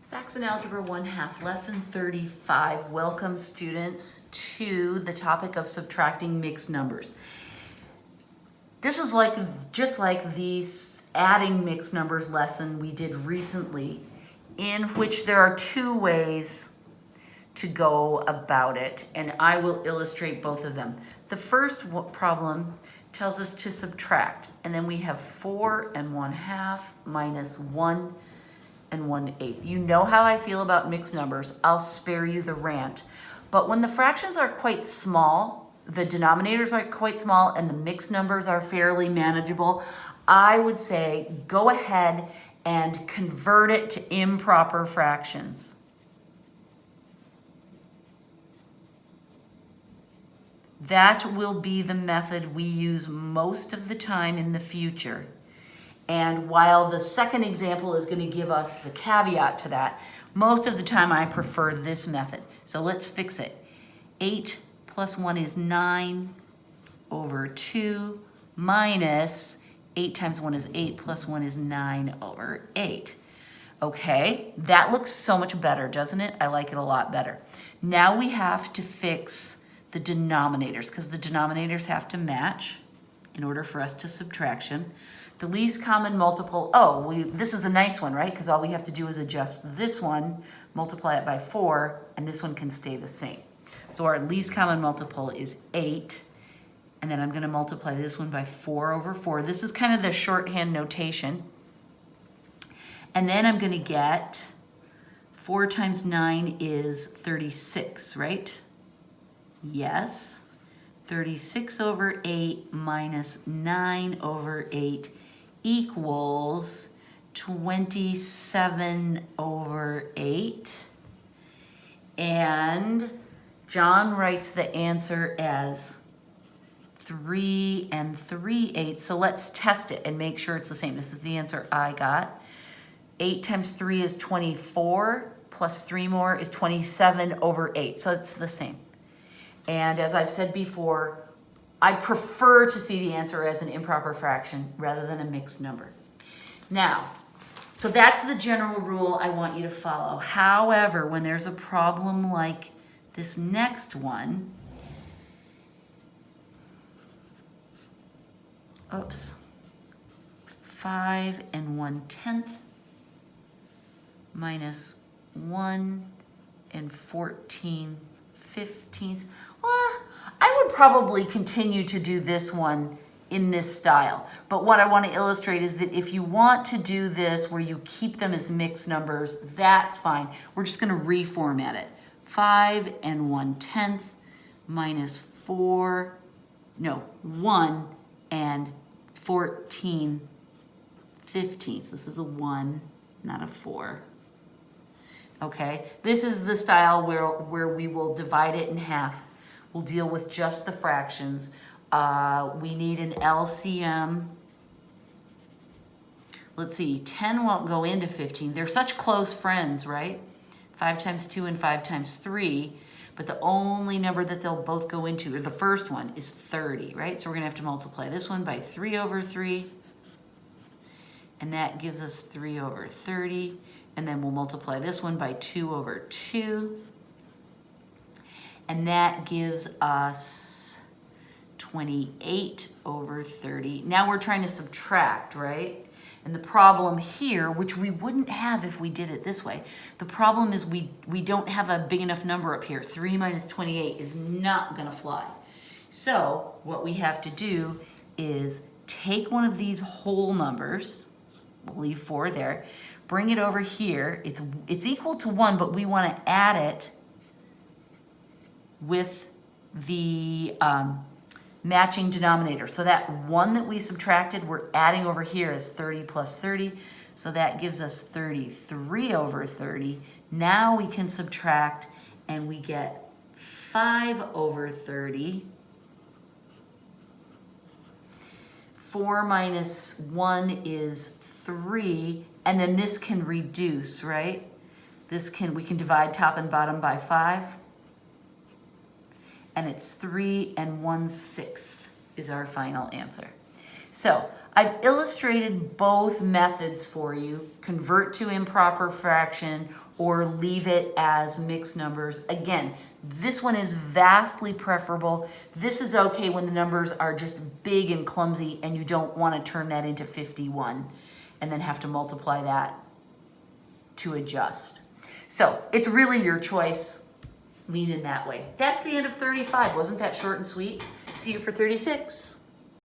Saxon Algebra 1/2, lesson 35. Welcome students to the topic of subtracting mixed numbers. This is just like the adding mixed numbers lesson we did recently, in which there are two ways to go about it, and I will illustrate both of them. The first problem tells us to subtract, and then we have 4 1/2 minus 1 1/8. You know how I feel about mixed numbers. I'll spare you the rant. But when the fractions are quite small, the denominators are quite small, and the mixed numbers are fairly manageable, I would say go ahead and convert it to improper fractions. That will be the method we use most of the time in the future. And while the second example is going to give us the caveat to that, most of the time I prefer this method. So let's fix it. 8 plus 1 is 9 over 2 minus 8 times 1 is 8 plus 1 is 9 over 8. Okay, that looks so much better, doesn't it? I like it a lot better. Now we have to fix the denominators because the denominators have to match in order for us to subtraction. The least common multiple, this is a nice one, right? Because all we have to do is adjust this one, multiply it by 4, and this one can stay the same. So our least common multiple is 8, and then I'm going to multiply this one by 4 over 4. This is kind of the shorthand notation. And then I'm going to get 4 times 9 is 36, right? Yes. 36 over 8 minus 9 over 8 equals 27 over 8. And John writes the answer as 3 3/8. So let's test it and make sure it's the same. This is the answer I got. 8 times 3 is 24, plus 3 more is 27 over 8. So it's the same. And as I've said before, I prefer to see the answer as an improper fraction rather than a mixed number. Now, so that's the general rule I want you to follow. However, when there's a problem like this next one, 5 1/10 minus 1 14/15. Well, I would probably continue to do this one in this style. But what I want to illustrate is that if you want to do this where you keep them as mixed numbers, that's fine. We're just going to reformat it. 5 1/10 minus 1 14/15. So this is a 1, not a 4. Okay, this is the style where we will divide it in half. We'll deal with just the fractions. We need an LCM. Let's see, 10 won't go into 15. They're such close friends, right? 5 times 2 and 5 times 3. But the only number that they'll both go into, or the first one, is 30, right? So we're going to have to multiply this one by 3 over 3. And that gives us 3 over 30. And then we'll multiply this one by 2 over 2. And that gives us 28 over 30. Now we're trying to subtract, right? And the problem here, which we wouldn't have if we did it this way, the problem is we don't have a big enough number up here. 3 minus 28 is not going to fly. So what we have to do is take one of these whole numbers, we'll leave 4 there, bring it over here. It's equal to 1, but we want to add it with the matching denominator. So that 1 that we subtracted, we're adding over here as 30 plus 30. So that gives us 33 over 30. Now we can subtract and we get 5 over 30. 4 minus 1 is 3. And then this can reduce, right? We can divide top and bottom by 5. And it's 3 1/6 is our final answer. So I've illustrated both methods for you, convert to improper fraction or leave it as mixed numbers. Again, this one is vastly preferable. This is okay when the numbers are just big and clumsy and you don't want to turn that into 51 and then have to multiply that to adjust. So it's really your choice. Lean in that way. That's the end of 35. Wasn't that short and sweet? See you for 36.